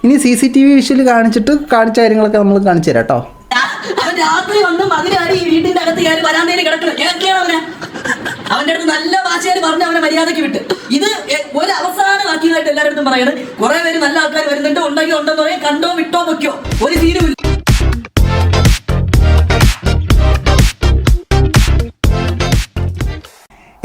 ഇനി CCTV visual കാണിച്ചിട്ട് കാണിച്ച കാര്യങ്ങളൊക്കെ നമ്മൾ കാണിച്ചു തരാം കേട്ടോ. അവൻ രാത്രി വന്ന് മതിലാടി ഈ വീട്ടിന്റെ അകത്ത് കയറി വരാന്തയിൽ കിടക്കണം. ഏതൊക്കെയാണ് അവനെ അവന്റെ അടുത്ത് നല്ല ഭാഷയായി പറഞ്ഞ് അവനെ മര്യാദയ്ക്ക് വിട്ട്. ഇത് ഒരു അവസാന വാക്യമായിട്ട് എല്ലാവരുടെ പറയണത്. കുറെ പേര് നല്ല ആൾക്കാർ വരുന്നുണ്ട്, ഉണ്ടെങ്കിൽ ഉണ്ടെന്ന് പറയാം, കണ്ടോ വിട്ടോ വെക്കോ ഒരു തീരുമില്ല.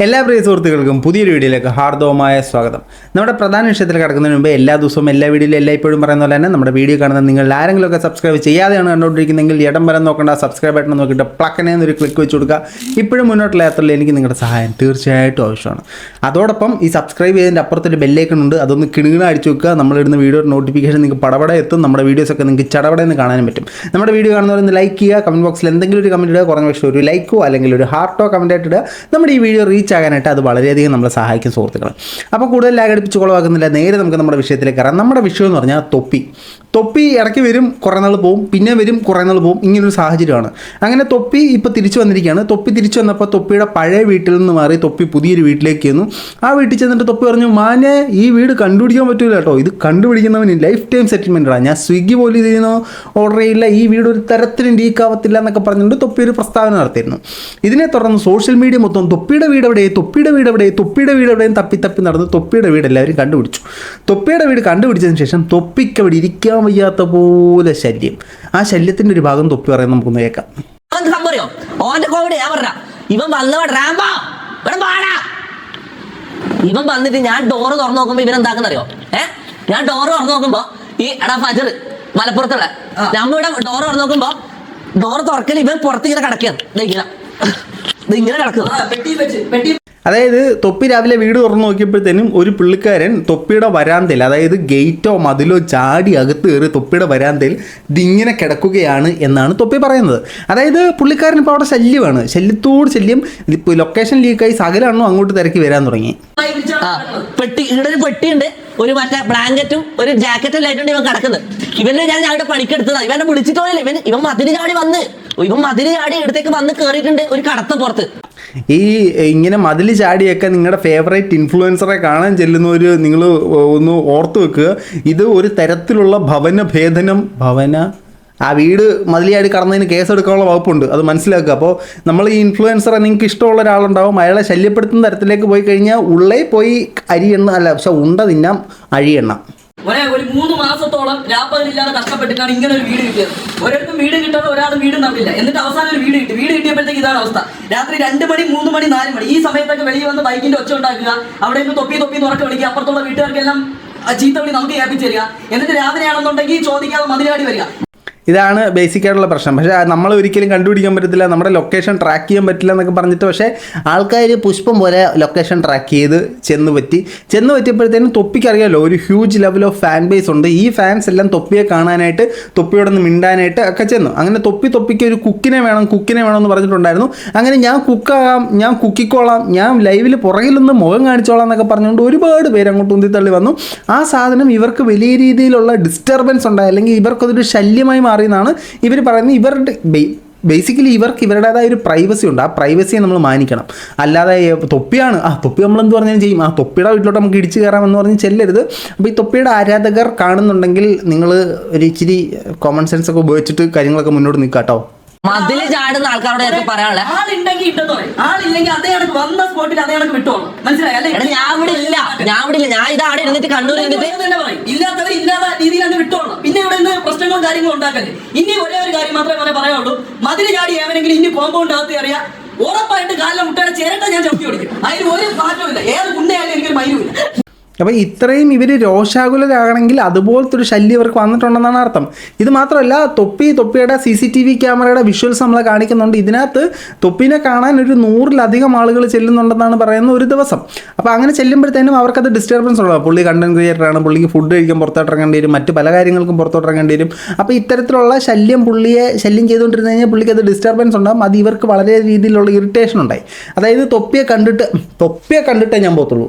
എല്ലാ പ്രിയ സുഹൃത്തുക്കൾക്കും പുതിയൊരു വീഡിയോയിലേക്ക് ഹാർദവമായ സ്വാഗതം. നമ്മുടെ പ്രധാന വിഷയത്തിൽ കിടക്കുന്നതിന് മുമ്പ് എല്ലാ ദിവസവും എല്ലാ വീഡിയോയിലും എല്ലായ്പ്പോഴും പറയുന്ന പോലെ തന്നെ നമ്മുടെ വീഡിയോ കാണുന്ന നിങ്ങൾ ആരെങ്കിലുമൊക്കെ സബ്സ്ക്രൈബ് ചെയ്യാതെയാണ് കണ്ടുകൊണ്ടിരിക്കുന്നതെങ്കിൽ ഇടം വരെ നോക്കേണ്ട സബ്സ്ക്രൈബ് ബട്ടൺ നോക്കിയിട്ട് പ്ലക്കനെ എന്നൊരു ക്ലിക്ക് വെച്ച് കൊടുക്കുക. ഇപ്പോഴും മുന്നോട്ടുള്ള യാത്രയിൽ എനിക്ക് നിങ്ങളുടെ സഹായം തീർച്ചയായിട്ടും ആവശ്യമാണ്. അതോടൊപ്പം ഈ സബ്സ്ക്രൈബ് ചെയ്തതിൻ്റെ അപ്പുറത്തൊരു ബെല്ലൈക്കൺ ഉണ്ട്, അതൊന്ന് കിണുകിണ അടിച്ചു വെക്കുക. നമ്മളിടുന്ന വീഡിയോ നോട്ടിഫിക്കേഷൻ നിങ്ങൾക്ക് പടപട എത്തും. നമ്മുടെ വീഡിയോസൊക്കെ നിങ്ങൾക്ക് ചടപടയെന്ന് കാണാനും പറ്റും. നമ്മുടെ വീഡിയോ കാണുന്നവരൊന്ന് ലൈക്ക് ചെയ്യുക, കമൻറ്റ് ബോക്സിൽ എന്തെങ്കിലും ഒരു കമൻറ്റ് ഇടുക, കുറഞ്ഞ പക്ഷേ ഒരു ലൈക്കോ അല്ലെങ്കിൽ ഒരു ഹാർട്ടോ കമൻറ്റായിട്ട് ഇടുക. നമ്മുടെ ഈ വീഡിയോ റീച്ച് ആകാനായിട്ട് അത് വളരെയധികം നമ്മളെ സഹായിക്കും സുഹൃത്തുക്കൾ. അപ്പോൾ കൂടുതൽ ലാഗടിപ്പിച്ച് കുളവാക്കുന്നില്ല, നേരെ നമുക്ക് നമ്മുടെ വിഷയത്തിലേക്ക് കയറാം. നമ്മുടെ വിഷയം എന്ന് പറഞ്ഞാൽ തൊപ്പി ഇടയ്ക്ക് വരും, കുറേ നാൾ പോവും, പിന്നെ വരും, കുറേ നാൾ പോവും, ഇങ്ങനൊരു സാഹചര്യമാണ്. അങ്ങനെ തൊപ്പി ഇപ്പോൾ തിരിച്ചു വന്നിരിക്കുകയാണ്. തൊപ്പി തിരിച്ചു വന്നപ്പോൾ തൊപ്പിയുടെ പഴയ വീട്ടിൽ നിന്ന് മാറി തൊപ്പി പുതിയൊരു വീട്ടിലേക്ക് ചെന്നു. ആ വീട്ടിൽ ചെന്നിട്ട് തൊപ്പി പറഞ്ഞു, മാനെ ഈ വീട് കണ്ടുപിടിക്കാൻ പറ്റില്ല കേട്ടോ, ഇത് കണ്ടുപിടിക്കുന്നവന് ലൈഫ് ടൈം സെറ്റിൽമെൻറ്റാണ്, ഞാൻ സ്വിഗ്ഗി പോലും ഇതിനോ ഓർഡർ ചെയ്യില്ല, ഈ വീട് ഒരു തരത്തിലും ലീക്കാവത്തില്ല എന്നൊക്കെ പറഞ്ഞുകൊണ്ട് തൊപ്പി ഒരു പ്രസ്താവന നടത്തിയിരുന്നു. ഇതിനെ തുടർന്ന് സോഷ്യൽ മീഡിയ മൊത്തം തൊപ്പിയുടെ വീട് എവിടെയും തപ്പി നടന്ന് തൊപ്പിയുടെ വീട് എല്ലാവരും കണ്ടുപിടിച്ചു. തൊപ്പിയുടെ വീട് കണ്ടുപിടിച്ചതിന് ശേഷം തൊപ്പിക്ക് അവിടെ ഇരിക്കാൻ വയ്യാത്ത പോലെ ശല്യം. ആ ശല്യത്തിന്റെ ഒരു ഭാഗം തൊപ്പി പറയാൻ നമുക്കൊന്ന് കേൾക്കാം. ഇവൻ വന്നിട്ട് ഞാൻ ഡോറ് തുറന്നു നോക്കുമ്പോ ഇവൻ എന്താക്കുന്നറിയോ? ഞാൻ ഡോറ് തുറന്നു നോക്കുമ്പോ ഈ ഫജർ മലപ്പുറത്തുള്ള നമ്മളിവിടെ ഡോറ് തുറന്നു നോക്കുമ്പോ ഡോറ് തുറക്കൽ ഇവൻ പുറത്തിങ്ങനെ കിടക്കുകയാണ്. ഇങ്ങനെ കിടക്കുക. അതായത് തൊപ്പി രാവിലെ വീട് തുറന്നു നോക്കിയപ്പോഴത്തേനും ഒരു പുള്ളിക്കാരൻ തൊപ്പിയുടെ വരാന്തയിൽ, അതായത് ഗേറ്റോ മതിലോ ചാടി അകത്ത് കയറി തൊപ്പിയുടെ വരാന്തയിൽ ഇതിങ്ങനെ കിടക്കുകയാണ് എന്നാണ് തൊപ്പി പറയുന്നത്. അതായത് പുള്ളിക്കാരൻ ഇപ്പോൾ അവിടെ ശല്യമാണ്, ശല്യത്തോട് ശല്യം. ഇപ്പോൾ ലൊക്കേഷൻ ലീക്കായി സകലാണോ അങ്ങോട്ട് തിരക്കി വരാൻ തുടങ്ങി. ഇവിടെ ഒരു പെട്ടിയുണ്ട്, ഒരു മറ്റേ ബ്ലാങ്കറ്റും ഒരു ജാക്കറ്റും ലൈറ്റുണ്ട് ഇവൻ കിടക്കുന്നത്. ഇവനെ ഞാൻ ഞങ്ങളുടെ പണിക്കെടുത്തതാണ്. ഇവനെ വിളിച്ചിട്ടോ ഇവൻ മതില് ചാടി ഇടത്തേക്ക് വന്ന് കയറിയിട്ടുണ്ട് ഒരു കടത്ത പുറത്ത്. ഈ ഇങ്ങനെ മതിൽ ചാടിയൊക്കെ നിങ്ങളുടെ ഫേവറേറ്റ് ഇൻഫ്ലുവൻസറെ കാണാൻ ചെല്ലുന്നവർ നിങ്ങൾ ഒന്ന് ഓർത്ത് വെക്കുക, ഇത് ഒരു തരത്തിലുള്ള ആ വീട് മതിലിയാടി കടന്നതിന് കേസെടുക്കാനുള്ള വകുപ്പുണ്ട്, അത് മനസ്സിലാക്കുക. അപ്പോൾ നമ്മൾ ഈ ഇൻഫ്ലുവൻസറെ നിങ്ങൾക്ക് ഇഷ്ടമുള്ള ഒരാളുണ്ടാവും, അയാളെ ശല്യപ്പെടുത്തുന്ന തരത്തിലേക്ക് പോയി കഴിഞ്ഞാൽ ഉള്ളേ പോയി അരിയെണ്ണ അല്ല, പക്ഷെ ഉണ്ട തിന്നാം അഴിയെണ്ണ. ഒരു 3 മാസത്തോളം രാപ്പകലില്ലാതെ കഷ്ടപ്പെട്ടിട്ടാണ് ഇങ്ങനെ ഒരു വീട് കിട്ടിയത്. ഒരിടത്തും വീട് കിട്ടാതെ ഒരാളും വീട് നടന്നില്ല. എന്നിട്ട് അവസാനം ഒരു വീട് കിട്ടിയപ്പോഴത്തേക്ക് ഇതാണ് അവസ്ഥ. രാത്രി 2 മണി 3 മണി 4 മണി ഈ സമയത്തൊക്കെ വെളിയിൽ വന്ന് ബൈക്കിന്റെ ഒച്ച ഉണ്ടാക്കുക, അവിടെ നിന്ന് തൊപ്പി ഉറക്കെ വിളിക്കുക, അപ്പുറത്തുള്ള വീട്ടുകാർക്കെല്ലാം ചീത്ത വിളി നമുക്ക് ഏൽപ്പിച്ച് തരിക. എന്നിട്ട് രാത്രി ആണെന്നുണ്ടെങ്കിൽ ചോദിക്കാതെ മതിലാടി വരിക. ഇതാണ് ബേസിക് ആയിട്ടുള്ള പ്രശ്നം. പക്ഷേ നമ്മൾ ഒരിക്കലും കണ്ടുപിടിക്കാൻ പറ്റത്തില്ല, നമ്മുടെ ലൊക്കേഷൻ ട്രാക്ക് ചെയ്യാൻ പറ്റില്ല എന്നൊക്കെ പറഞ്ഞിട്ട്, പക്ഷേ ആൾക്കാർ പുഷ്പം പോലെ ലൊക്കേഷൻ ട്രാക്ക് ചെയ്ത് ചെന്ന് പറ്റിയപ്പോഴത്തേനും തൊപ്പിക്കറിയാമല്ലോ ഒരു huge level of fan base ഉണ്ട്. ഈ ഫാൻസ് എല്ലാം തൊപ്പിയെ കാണാനായിട്ട് തൊപ്പിയോടൊന്ന് മിണ്ടാനായിട്ട് ഒക്കെ ചെന്നു. അങ്ങനെ തൊപ്പിക്ക് ഒരു കുക്കിനെ വേണം എന്ന് പറഞ്ഞിട്ടുണ്ടായിരുന്നു. അങ്ങനെ ഞാൻ കുക്കാകാം, ഞാൻ കുക്കിക്കോളാം, ഞാൻ ലൈവിൽ പുറകിലൊന്ന് മുഖം കാണിച്ചോളാം എന്നൊക്കെ പറഞ്ഞുകൊണ്ട് ഒരുപാട് പേര് അങ്ങോട്ട് ഉന്തിത്തള്ളി വന്നു. ആ സാധനം ഇവർക്ക് വലിയ രീതിയിലുള്ള ഡിസ്റ്റർബൻസ് ഉണ്ടായി, അല്ലെങ്കിൽ ഇവർക്കതൊരു ശല്യമായി മാറി എന്നാണ് ഇവർ പറയുന്നത്. ഇവരുടെ ബേസിക്കലി ഇവർക്ക് ഇവരുടേതായ ഒരു പ്രൈവസി ഉണ്ട്, ആ പ്രൈവസിയെ നമ്മൾ മാനിക്കണം. അല്ലാതെ തൊപ്പിയാണ് തൊപ്പി നമ്മളെന്ത് പറഞ്ഞാലും ചെയ്യും, ആ തൊപ്പിയുടെ വീട്ടിലോട്ട് നമുക്ക് ഇടിച്ചു കയറാമെന്ന് പറഞ്ഞ് ചെല്ലരുത്. അപ്പോൾ ഈ തൊപ്പിയുടെ ആരാധകർ കാണുന്നുണ്ടെങ്കിൽ നിങ്ങൾ ഒരു ഇച്ചിരി കോമൺ സെൻസ് ഒക്കെ ഉപയോഗിച്ചിട്ട് കാര്യങ്ങളൊക്കെ മുന്നോട്ട് നിൽക്കുക കേട്ടോ. മതില് ചാടുന്ന ആൾക്കാരോട് പറയാനുള്ള ആളില്ലെങ്കിൽ അതേ വന്ന സ്പോട്ടിൽ അതേ വിട്ടോളൂ, മനസ്സിലായി? ഞാൻ ഇവിടെ ഇല്ല, ഞാൻ ഇതാടെ ഇരുന്നിട്ട് കണ്ണൂർ ഇല്ലാത്തവർ ഇല്ലാത്ത രീതിയിൽ വിട്ടോളൂ. പിന്നെ ഇവിടെ നിന്ന് പ്രശ്നങ്ങളും കാര്യങ്ങളും ഉണ്ടാക്കല്ലേ. ഇനി ഒരേ ഒരു കാര്യം മാത്രമേ പറയാനുള്ളൂ, മതില് ചാടി ഏവനെങ്കിലും ഇനി കോമ്പൗണ്ട് അകത്ത് അറിയാം, ഉറപ്പായിട്ട് കാലിലെ മുട്ടയുടെ ചിരട്ട ഞാൻ ചവിട്ടി ഓടിക്കും. അതിന് ഒരു മാറ്റവും ഇല്ല, ഏത് കുണ്ടയായാലും എനിക്കൊരു മൈനുമില്ല. അപ്പോൾ ഇത്രയും ഇവർ രോഷാകുലരാണെങ്കിൽ അതുപോലത്തെ ഒരു ശല്യം ഇവർക്ക് വന്നിട്ടുണ്ടെന്നാണ് അർത്ഥം. ഇത് മാത്രമല്ല, തൊപ്പിയുടെ CCTV ക്യാമറയുടെ വിഷ്വൽസ് നമ്മളെ കാണിക്കുന്നുണ്ട്. ഇതിനകത്ത് തൊപ്പിനെ കാണാൻ ഒരു 100-ലധികം ആളുകൾ ചെല്ലുന്നുണ്ടെന്നാണ് പറയുന്നത് ഒരു ദിവസം. അപ്പോൾ അങ്ങനെ ചെല്ലുമ്പോഴത്തേനും അവർക്കത് ഡിസ്റ്റർബൻസ് ഉള്ളതാണ്. പുള്ളി കണ്ടന്റ് ക്രിയേറ്ററാണ്, പുള്ളിക്ക് ഫുഡ് കഴിക്കാൻ പുറത്തോട്ടിറങ്ങേണ്ടി വരും, മറ്റ് പല കാര്യങ്ങൾക്കും പുറത്തോട്ടിറങ്ങേണ്ടി വരും. അപ്പോൾ ഇത്തരത്തിലുള്ള പുള്ളിയെ ശല്യം ചെയ്തുകൊണ്ടിരുന്നു കഴിഞ്ഞാൽ പുള്ളിക്ക് അത് ഡിസ്റ്റർബൻസ് ഉണ്ടാകും. അത് ഇവർക്ക് വളരെ രീതിയിലുള്ള ഇറിറ്റേഷൻ ഉണ്ടായി. അതായത് തൊപ്പിയെ കണ്ടിട്ടേ ഞാൻ പോകത്തുള്ളൂ,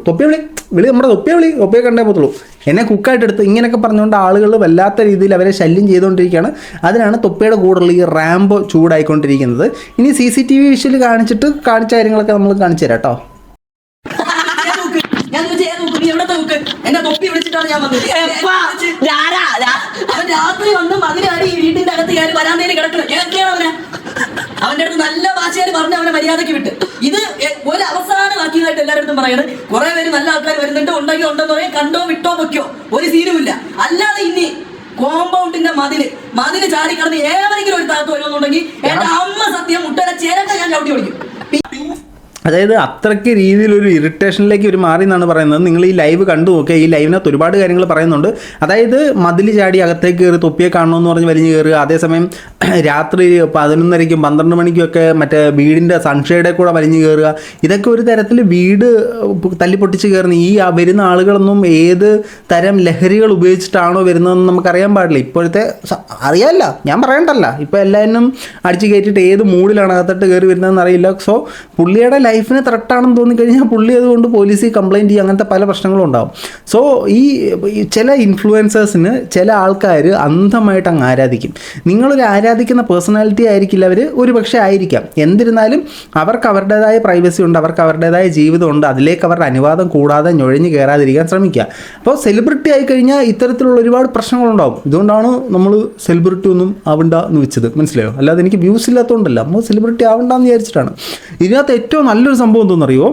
നമ്മുടെ തൊപ്പിയെ കണ്ടേ പോകത്തുള്ളൂ, എന്നെ കുക്കായിട്ട് എടുത്ത് ഇങ്ങനെയൊക്കെ പറഞ്ഞുകൊണ്ട് ആളുകൾ വല്ലാത്ത രീതിയിൽ അവരെ ശല്യം ചെയ്തുകൊണ്ടിരിക്കുകയാണ്. അതിനാണ് തൊപ്പിയുടെ കൂടുതൽ ഈ റാംബോ ചൂടായിക്കൊണ്ടിരിക്കുന്നത്. ഇനി CCTV വിഷ്വൽ കാണിച്ചിട്ട് കാണിച്ച കാര്യങ്ങളൊക്കെ നമ്മൾ കാണിച്ചു തരാം കേട്ടോ. എന്നെ തൊപ്പി വിളിച്ചിട്ടാണ് ഞാൻ വന്നത്. ഒരു വരാന്തയിൽ കിടക്കണം. കേൾക്കുകയാണ് അവന്റെ അടുത്ത് നല്ല ഭാഷയിൽ പറഞ്ഞ് അവനെ മര്യാദയ്ക്ക് വിട്ട്. ഇത് ഒരു അവസാനമാക്കിയതായിട്ട് എല്ലാവരുടെ പറയുന്നത്. കുറെ പേര് നല്ല ആൾക്കാർ വരുന്നുണ്ട്, ഉണ്ടെങ്കിൽ ഉണ്ടെന്ന് പറയാം, കണ്ടോ വിട്ടോ വെക്കോ ഒരു സീനുമില്ല. അല്ലാതെ ഇനി കോമ്പൗണ്ടിന്റെ മതില് ചാടിക്കിടന്ന് ഏതെങ്കിലും ഒരു താത്ത് വരുമെന്നുണ്ടെങ്കിൽ എന്റെ അമ്മ സത്യം മുട്ടയുടെ ചേരട്ട ഞാൻ ചവിട്ടി ഓടിക്കും. അതായത് അത്രയ്ക്ക് രീതിയിലൊരു ഇറിറ്റേഷനിലേക്ക് ഒരു മാറി എന്നാണ് പറയുന്നത്. നിങ്ങൾ ഈ ലൈവ് കണ്ടു നോക്കുക. ഈ ലൈവിനകത്ത് ഒരുപാട് കാര്യങ്ങൾ പറയുന്നുണ്ട്. അതായത് മതിൽ ചാടി അകത്തേക്ക് കയറി തൊപ്പിയെ കാണണമെന്ന് പറഞ്ഞ് വലിഞ്ഞ് കയറുക, അതേസമയം രാത്രി 11:30-ക്കും 12 മണിക്കുമൊക്കെ മറ്റേ വീടിൻ്റെ സൺഷെയ്ഡേ കൂടെ വലിഞ്ഞ് കയറുക. ഇതൊക്കെ ഒരു തരത്തിൽ വീട് തല്ലിപ്പൊട്ടിച്ച് കയറുന്ന ഈ വരുന്ന ആളുകളൊന്നും ഏത് തരം ലഹരികൾ ഉപയോഗിച്ചിട്ടാണോ വരുന്നതെന്ന് നമുക്കറിയാൻ പാടില്ല. ഇപ്പോഴത്തെ അറിയാമല്ല, ഞാൻ പറയണ്ടല്ല, ഇപ്പോൾ എല്ലാവരും അടിച്ച് കയറ്റിയിട്ട് ഏത് മൂഡിലാണ് അകത്തോട്ട് കയറി വരുന്നതെന്ന് അറിയില്ല. സോ പുള്ളിയുടെ ലൈഫിന് ത്രെട്ടാണെന്ന് തോന്നിക്കഴിഞ്ഞാൽ പുള്ളി അതുകൊണ്ട് പോലീസിൽ കംപ്ലയിൻറ്റ് ചെയ്യുക, അങ്ങനത്തെ പല പ്രശ്നങ്ങളും ഉണ്ടാവും. സോ ഈ ചില ഇൻഫ്ലുവൻസേഴ്സിന് ചില ആൾക്കാർ അന്ധമായിട്ട് അങ്ങ് ആരാധിക്കും. നിങ്ങളൊരു ആരാധിക്കുന്ന പേഴ്സണാലിറ്റി ആയിരിക്കില്ല അവർ, ഒരു പക്ഷേ ആയിരിക്കാം. എന്നിരുന്നാലും അവർക്ക് അവരുടേതായ പ്രൈവസി ഉണ്ട്, അവർക്ക് അവരുടേതായ ജീവിതമുണ്ട്. അതിലേക്ക് അവരുടെ അനുവാദം കൂടാതെ ഞൊഴിഞ്ഞ് കയറാതിരിക്കാൻ ശ്രമിക്കുക. അപ്പോൾ സെലിബ്രിറ്റി ആയിക്കഴിഞ്ഞാൽ ഇത്തരത്തിലുള്ള ഒരുപാട് പ്രശ്നങ്ങളുണ്ടാവും. ഇതുകൊണ്ടാണ് നമ്മൾ സെലിബ്രിറ്റി ഒന്നും ആവണ്ട എന്ന് വെച്ചത്, മനസ്സിലായോ? അല്ലാതെ എനിക്ക് വ്യൂസ് ഇല്ലാത്തതുകൊണ്ടല്ല, നമ്മൾ സെലിബ്രിറ്റി ആവണ്ടെന്ന് വിചാരിച്ചിട്ടാണ്. ഇതിനകത്ത് ഏറ്റവും നല്ലൊരു സംഭവം എന്തെന്നറിയോ?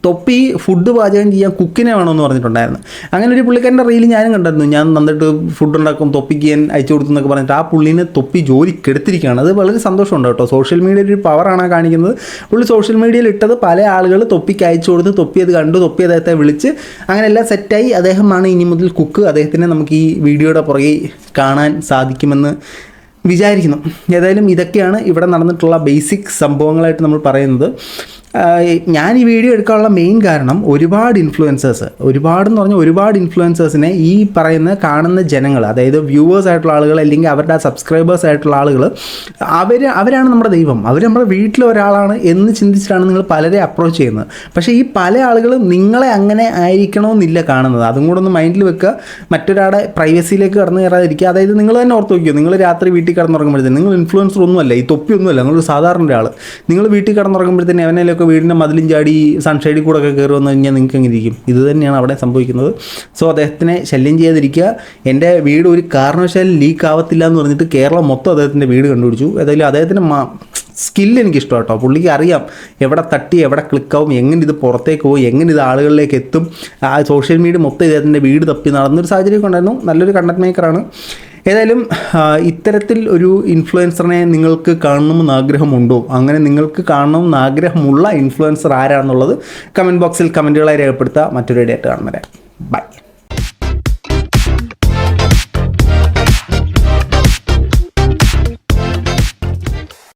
തൊപ്പി ഫുഡ് പാചകം ചെയ്യാൻ കുക്കിനെ വേണമെന്ന് പറഞ്ഞിട്ടുണ്ടായിരുന്നു. അങ്ങനെ ഒരു പുള്ളിക്കാരൻ്റെ റീൽ ഞാനും കണ്ടായിരുന്നു. ഞാൻ നന്നിട്ട് ഫുഡ് ഉണ്ടാക്കും, തൊപ്പിക്ക് ഞാൻ അയച്ചു കൊടുത്തു എന്നൊക്കെ പറഞ്ഞിട്ട് ആ പുള്ളിനെ തൊപ്പി ജോലിക്ക് എടുത്തിരിക്കുകയാണ്. അത് വളരെ സന്തോഷമുണ്ട് കേട്ടോ. സോഷ്യൽ മീഡിയയിൽ ഒരു പവറാണ് കാണിക്കുന്നത്. പുള്ളി സോഷ്യൽ മീഡിയയിൽ ഇട്ടത് പല ആളുകൾ തൊപ്പിക്ക് അയച്ചു കൊടുത്ത്, തൊപ്പി അത് കണ്ടു, തൊപ്പി അദ്ദേഹത്തെ വിളിച്ച് അങ്ങനെ എല്ലാം സെറ്റായി. അദ്ദേഹമാണ് ഇനി മുതൽ കുക്ക്. അദ്ദേഹത്തിനെ നമുക്ക് ഈ വീഡിയോയുടെ പുറകെ കാണാൻ സാധിക്കുമെന്ന് വിചാരിക്കുന്നു. ഏതായാലും ഇതൊക്കെയാണ് ഇവിടെ നടന്നിട്ടുള്ള ബേസിക് സംഭവങ്ങളായിട്ട് നമ്മൾ പറയുന്നത്. ഞാൻ ഈ വീഡിയോ എടുക്കാനുള്ള മെയിൻ കാരണം ഒരുപാട് ഇൻഫ്ലുവൻസേഴ്സിനെ ഈ പറയുന്ന കാണുന്ന ജനങ്ങൾ, അതായത് വ്യൂവേഴ്സ് ആയിട്ടുള്ള ആളുകൾ അല്ലെങ്കിൽ അവരുടെ സബ്സ്ക്രൈബേഴ്സ് ആയിട്ടുള്ള ആളുകൾ, അവരാണ് നമ്മുടെ ദൈവം, അവർ നമ്മുടെ വീട്ടിലെ ഒരാളാണ് എന്ന് ചിന്തിച്ചിട്ടാണ് നിങ്ങൾ പലരെ അപ്രോച്ച് ചെയ്യുന്നത്. പക്ഷേ ഈ പല ആളുകളും നിങ്ങളെ അങ്ങനെ ആയിരിക്കണമെന്നില്ല കാണുന്നത്. അതും കൂടെ ഒന്ന് മൈൻഡിൽ വെക്കുക. മറ്റൊരാളുടെ പ്രൈവസിയിലേക്ക് കടന്നു കയറാതിരിക്കുക. അതായത് നിങ്ങൾ തന്നെ ഓർത്ത് വയ്ക്കുക, നിങ്ങൾ രാത്രി വീട്ടിൽ കിടന്നുറങ്ങുമ്പോഴത്തേന് നിങ്ങൾ ഇൻഫ്ലുവൻസർ ഒന്നുമല്ല, ഈ തൊപ്പിയൊന്നുമല്ല, നിങ്ങളൊരു സാധാരണ ഒരാൾ. നിങ്ങൾ വീട്ടിൽ കിടന്നുറങ്ങുമ്പോഴത്തേന് അവനെല്ലാം വീടിൻ്റെ മതിലും ചാടി സൺഷൈഡിൽ കൂടെ ഒക്കെ കയറി വന്നു കഴിഞ്ഞാൽ നിങ്ങൾക്ക് എങ്ങനെ ഇരിക്കും? ഇത് തന്നെയാണ് അവിടെ സംഭവിക്കുന്നത്. സോ അദ്ദേഹത്തിനെ ശല്യം ചെയ്യാതിരിക്കുക. എൻ്റെ വീട് ഒരു കാരണവശാലും ലീക്ക് ആവത്തില്ല എന്ന് പറഞ്ഞിട്ട് കേരളം മൊത്തം അദ്ദേഹത്തിൻ്റെ വീട് കണ്ടുപിടിച്ചു. ഏതായാലും അദ്ദേഹത്തിൻ്റെ സ്കില്ല് എനിക്കിഷ്ടം കേട്ടോ. പുള്ളിക്ക് അറിയാം എവിടെ തട്ടി എവിടെ ക്ലിക്കാവും, എങ്ങനെ ഇത് പുറത്തേക്ക് പോകും, എങ്ങനെ ഇത് ആളുകളിലേക്ക് എത്തും. ആ സോഷ്യൽ മീഡിയ മൊത്തം ഇദ്ദേഹത്തിൻ്റെ വീട് തപ്പി നടന്നൊരു സാഹചര്യമൊക്കെ ഉണ്ടായിരുന്നു. നല്ലൊരു കണ്ടന്റ് മേക്കറാണ്. ഏതായാലും ഇത്തരത്തിൽ ഒരു ഇൻഫ്ലുവൻസറിനെ നിങ്ങൾക്ക് കാണണമെന്ന് ആഗ്രഹമുണ്ടോ? അങ്ങനെ നിങ്ങൾക്ക് കാണണമെന്ന് ആഗ്രഹമുള്ള ഇൻഫ്ലുവൻസർ ആരാണെന്നുള്ളത് കമൻറ്റ് ബോക്സിൽ കമൻറ്റുകളായി രേഖപ്പെടുത്തുക. മറ്റൊരു വീഡിയോ ആയിട്ട് കാണുന്നവരെ ബൈ.